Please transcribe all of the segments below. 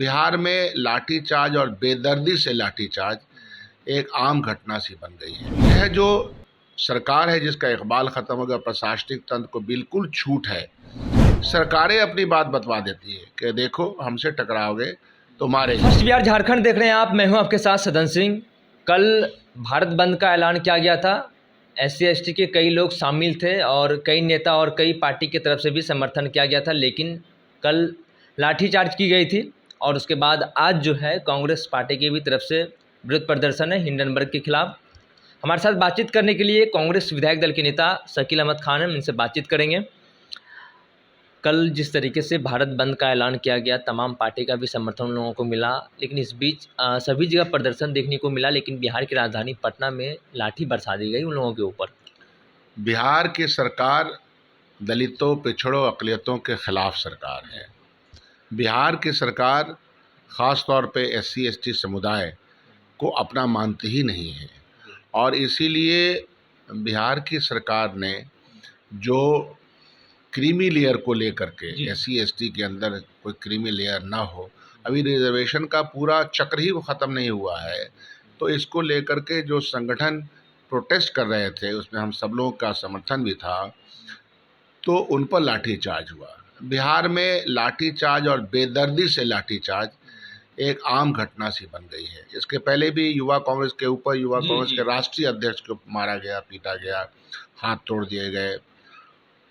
बिहार में लाठीचार्ज और बेदर्दी से लाठीचार्ज एक आम घटना सी बन गई है। यह जो सरकार है जिसका इकबाल खत्म हो गया, प्रशासनिक तंत्र को बिल्कुल छूट है। सरकारें अपनी बात बतवा देती है कि देखो हमसे टकराओगे तो मारेंगे। फर्स्ट बिहार झारखंड देख रहे हैं आप, मैं हूं आपके साथ सदन सिंह। कल भारत बंद का ऐलान किया गया था। SC ST के कई लोग शामिल थे और कई नेता और कई पार्टी की तरफ से भी समर्थन किया गया था, लेकिन कल लाठीचार्ज की गई थी। और उसके बाद आज जो है कांग्रेस पार्टी की भी तरफ से विरोध प्रदर्शन है हिंडनबर्ग के खिलाफ। हमारे साथ बातचीत करने के लिए कांग्रेस विधायक दल के नेता शकील अहमद खान हैं, इनसे बातचीत करेंगे। कल जिस तरीके से भारत बंद का ऐलान किया गया, तमाम पार्टी का भी समर्थन उन लोगों को मिला, लेकिन इस बीच सभी जगह प्रदर्शन देखने को मिला, लेकिन बिहार की राजधानी पटना में लाठी बरसा दी गई उन लोगों के ऊपर। बिहार की सरकार दलितों, पिछड़ों, अक़लियतों के खिलाफ सरकार है। बिहार की सरकार ख़ास तौर पे SC ST समुदाय को अपना मानती ही नहीं है, और इसीलिए बिहार की सरकार ने जो क्रीमी लेयर को लेकर के, SC ST के अंदर कोई क्रीमी लेयर ना हो, अभी रिजर्वेशन का पूरा चक्र ही वो ख़त्म नहीं हुआ है, तो इसको लेकर के जो संगठन प्रोटेस्ट कर रहे थे उसमें हम सब लोगों का समर्थन भी था, तो उन पर लाठीचार्ज हुआ। बिहार में लाठीचार्ज और बेदर्दी से लाठीचार्ज एक आम घटना सी बन गई है। इसके पहले भी युवा कांग्रेस के ऊपर, युवा कांग्रेस के राष्ट्रीय अध्यक्ष को मारा गया, पीटा गया, हाथ तोड़ दिए गए,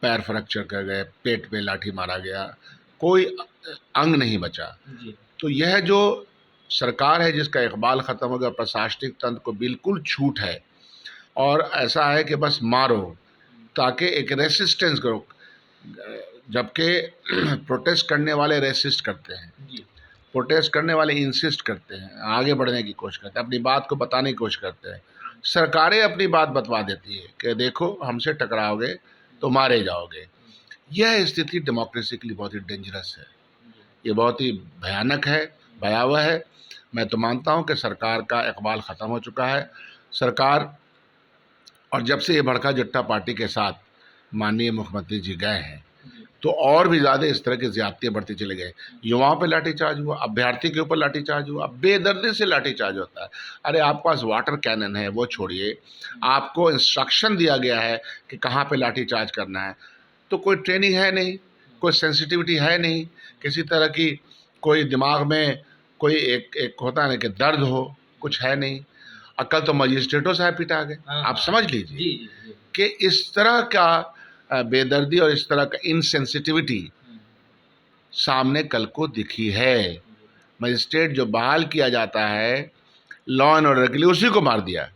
पैर फ्रैक्चर कर गए, पेट में लाठी मारा गया, कोई अंग नहीं बचा। तो यह जो सरकार है जिसका इकबाल ख़त्म हो गया, प्रशासनिक तंत्र को बिल्कुल छूट है, और ऐसा है कि बस मारो ताकि एक रेसिस्टेंस करो, जबकि प्रोटेस्ट करने वाले रेसिस्ट करते हैं, प्रोटेस्ट करने वाले इंसिस्ट करते हैं, आगे बढ़ने की कोशिश करते हैं, अपनी बात को बताने की कोशिश करते हैं। सरकारें अपनी बात बतवा देती है कि देखो हमसे टकराओगे तो मारे जाओगे। यह स्थिति डेमोक्रेसी के लिए बहुत ही डेंजरस है, ये बहुत ही भयानक है, भयावह है। मैं तो मानता हूं कि सरकार का इकबाल ख़त्म हो चुका है। सरकार, और जब से ये भड़का जट्टा पार्टी के साथ माननीय मुख्यमंत्री जी गए हैं, तो और भी ज़्यादा इस तरह की ज़्यादतियाँ बढ़ती चले गए। युवाओं पे लाठीचार्ज हुआ, अभ्यर्थी के ऊपर लाठीचार्ज हुआ, बेदर्दी से लाठीचार्ज होता है। अरे आपके पास वाटर कैनन है, वो छोड़िए, आपको इंस्ट्रक्शन दिया गया है कि कहाँ पे लाठीचार्ज करना है, तो कोई ट्रेनिंग है नहीं, कोई सेंसिटिविटी है नहीं, किसी तरह की कोई दिमाग में कोई एक होता है ना कि दर्द हो, कुछ है नहीं। अक्ल तो मजिस्ट्रेटों से पिटा गए। आप समझ लीजिए कि इस तरह का बेदर्दी और इस तरह का इनसेंसिटिविटी सामने कल को दिखी है। मजिस्ट्रेट जो बहाल किया जाता है, लॉ एंड ऑर्डर के लिए, उसी को मार दिया।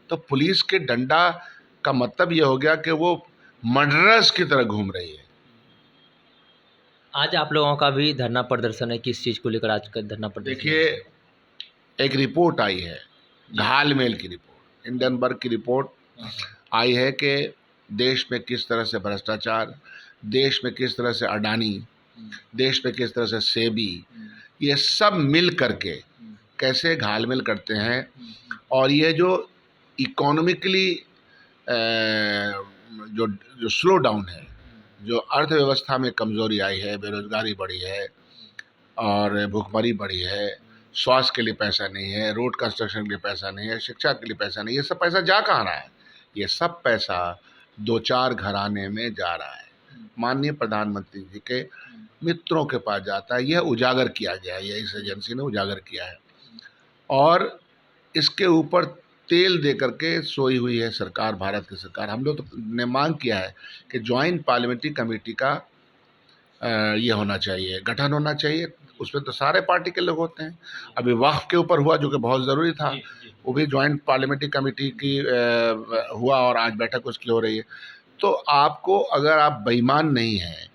तो पुलिस के डंडा का मतलब ये हो गया कि वो मर्डरर्स की तरह घूम रही है। आज आप लोगों का भी धरना प्रदर्शन है, किस चीज़ को लेकर आज का धरना प्रदर्शन? देखिए, एक रिपोर्ट आई है, घालमेल की रिपोर्ट, हिंडनबर्ग की रिपोर्ट आई है कि देश में किस तरह से भ्रष्टाचार, देश में किस तरह से अडानी, देश में किस तरह से सेबी, ये सब मिल करके कैसे घालमेल करते हैं। और ये जो इकोनॉमिकली जो स्लो डाउन है, जो अर्थव्यवस्था में कमज़ोरी आई है, बेरोज़गारी बढ़ी है और भुखमरी बढ़ी है, स्वास्थ्य के लिए पैसा नहीं है, रोड कंस्ट्रक्शन के लिए पैसा नहीं है, शिक्षा के लिए पैसा नहीं है, ये सब पैसा जा कहाँ रहा है? ये सब पैसा 2-4 घराने में जा रहा है, माननीय प्रधानमंत्री जी के मित्रों के पास जाता है। यह उजागर किया गया है, यह इस एजेंसी ने उजागर किया है, और इसके ऊपर तेल दे करके सोई हुई है सरकार, भारत की सरकार। हम लोग तो ने मांग किया है कि ज्वाइंट पार्लियामेंट्री कमेटी का ये होना चाहिए, गठन होना चाहिए, उसमें तो सारे पार्टी के लोग होते हैं। अभी वक्फ के ऊपर हुआ जो कि बहुत ज़रूरी था, वो भी ज्वाइंट पार्लियामेंट्री कमेटी की हुआ, और आज बैठक उसकी हो रही है। तो आपको, अगर आप बेईमान नहीं हैं,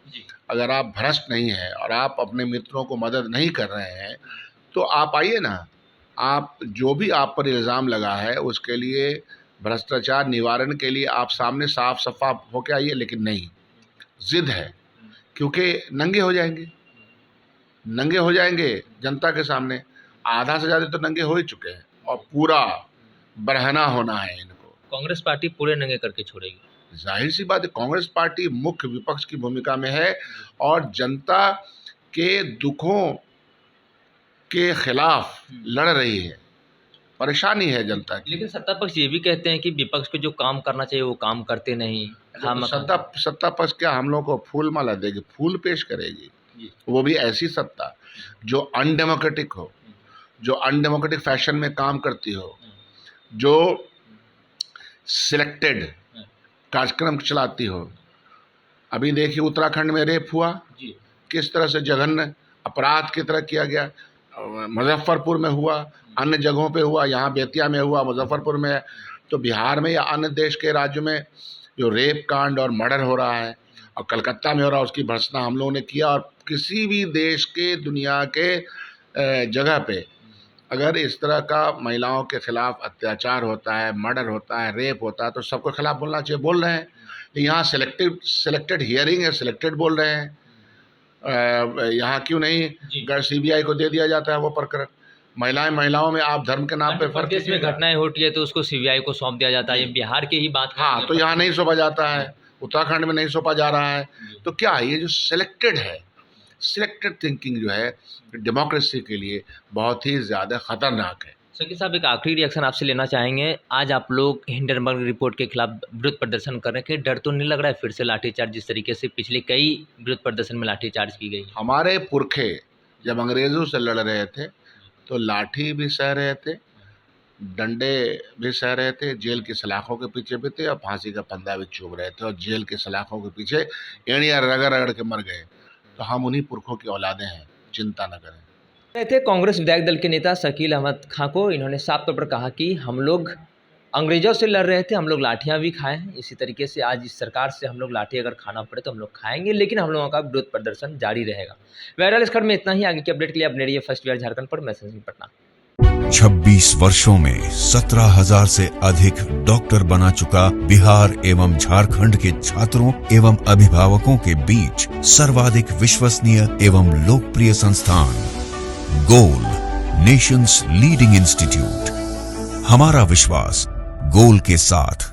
अगर आप भ्रष्ट नहीं हैं और आप अपने मित्रों को मदद नहीं कर रहे हैं, तो आप आइए ना, आप जो भी आप पर इल्ज़ाम लगा है उसके लिए, भ्रष्टाचार निवारण के लिए आप सामने साफ शफाफ होके आइए। लेकिन नहीं, ज़िद है, क्योंकि नंगे हो जाएंगे, नंगे हो जाएंगे जनता के सामने। आधा से ज़्यादा तो नंगे हो ही चुके हैं, और पूरा बरहना होना है इनको। कांग्रेस पार्टी पूरे नंगे करके छोड़ेगी। जाहिर सी बात है, कांग्रेस पार्टी मुख्य विपक्ष की भूमिका में है, और जनता के दुखों के खिलाफ लड़ रही है। परेशानी है जनता की। लेकिन सत्ता पक्ष ये भी कहते हैं कि विपक्ष को जो काम करना चाहिए वो काम करते नहीं। सत्ता पक्ष क्या हम लोग को फूल माला देगी, फूल पेश करेगी? वो भी ऐसी सत्ता जो अनडेमोक्रेटिक हो, जो अनडेमोक्रेटिक फैशन में काम करती हो, जो सिलेक्टेड कार्यक्रम चलाती हो। अभी देखिए उत्तराखंड में रेप हुआ, किस तरह से जघन्य अपराध की तरह किया गया। मुजफ्फरपुर में हुआ, अन्य जगहों पे हुआ, यहाँ बेतिया में हुआ, मुजफ्फरपुर में। तो बिहार में या अन्य देश के राज्यों में जो रेप कांड और मर्डर हो रहा है और कलकत्ता में हो रहा है, उसकी भर्त्सना हम लोगों ने किया। और किसी भी देश के दुनिया के जगह पे अगर इस तरह का महिलाओं के खिलाफ अत्याचार होता है, मर्डर होता है, रेप होता है, तो सबको खिलाफ बोलना चाहिए। बोल रहे हैं, यहाँ सिलेक्टेड हियरिंग है, सिलेक्टेड बोल रहे हैं। यहाँ क्यों नहीं अगर सीबीआई को दे दिया जाता है वो प्रकरण? महिलाओं में आप धर्म के नाम पे प्रदेश में घटनाएं होती है तो उसको सीबीआई को सौंप दिया जाता है। ये बिहार की ही बात। हाँ, तो यहाँ नहीं सौंपा जाता है, उत्तराखंड में नहीं सौंपा जा रहा है। तो क्या ये जो सिलेक्टेड है, सिलेक्टेड थिंकिंग जो है डेमोक्रेसी के लिए बहुत ही ज़्यादा खतरनाक है। शकील साहब, एक आखिरी रिएक्शन आपसे लेना चाहेंगे। आज आप लोग हिंडनबर्ग रिपोर्ट के खिलाफ विरोध प्रदर्शन कर रहे हैं, डर तो नहीं लग रहा है फिर से लाठीचार्ज, जिस तरीके से पिछले कई विरोध प्रदर्शन में लाठीचार्ज की गई? हमारे पुरखे जब अंग्रेज़ों से लड़ रहे थे तो लाठी भी सह रहे थे, डंडे भी सह रहे थे, जेल की सलाखों के पीछे भी थे और फांसी का फंदा भी चुभ रहे थे और जेल की सलाखों के पीछे एड़ियाँ रगड़ रगड़ के मर गए। तो हम उन्हीं पुरखों की औलादें हैं, चिंता न करें। थे कांग्रेस विधायक दल के नेता शकील अहमद खां को। इन्होंने साफ तौर पर कहा कि हम लोग अंग्रेजों से लड़ रहे थे, हम लोग लाठियां भी खाए हैं। इसी तरीके से आज इस सरकार से हम लोग लाठी अगर खाना पड़े तो हम लोग खाएंगे, लेकिन हम लोगों का विरोध प्रदर्शन जारी रहेगा। बहरहाल इस खबर में इतना ही। आगे की अपडेट के लिए आप बने रहिए फर्स्ट बिहार झारखंड पर। मैं संजीव पटना। 26 वर्षों में 17,000 से अधिक डॉक्टर बना चुका बिहार एवं झारखंड के छात्रों एवं अभिभावकों के बीच सर्वाधिक विश्वसनीय एवं लोकप्रिय संस्थान गोल, नेशंस लीडिंग इंस्टीट्यूट। हमारा विश्वास गोल के साथ।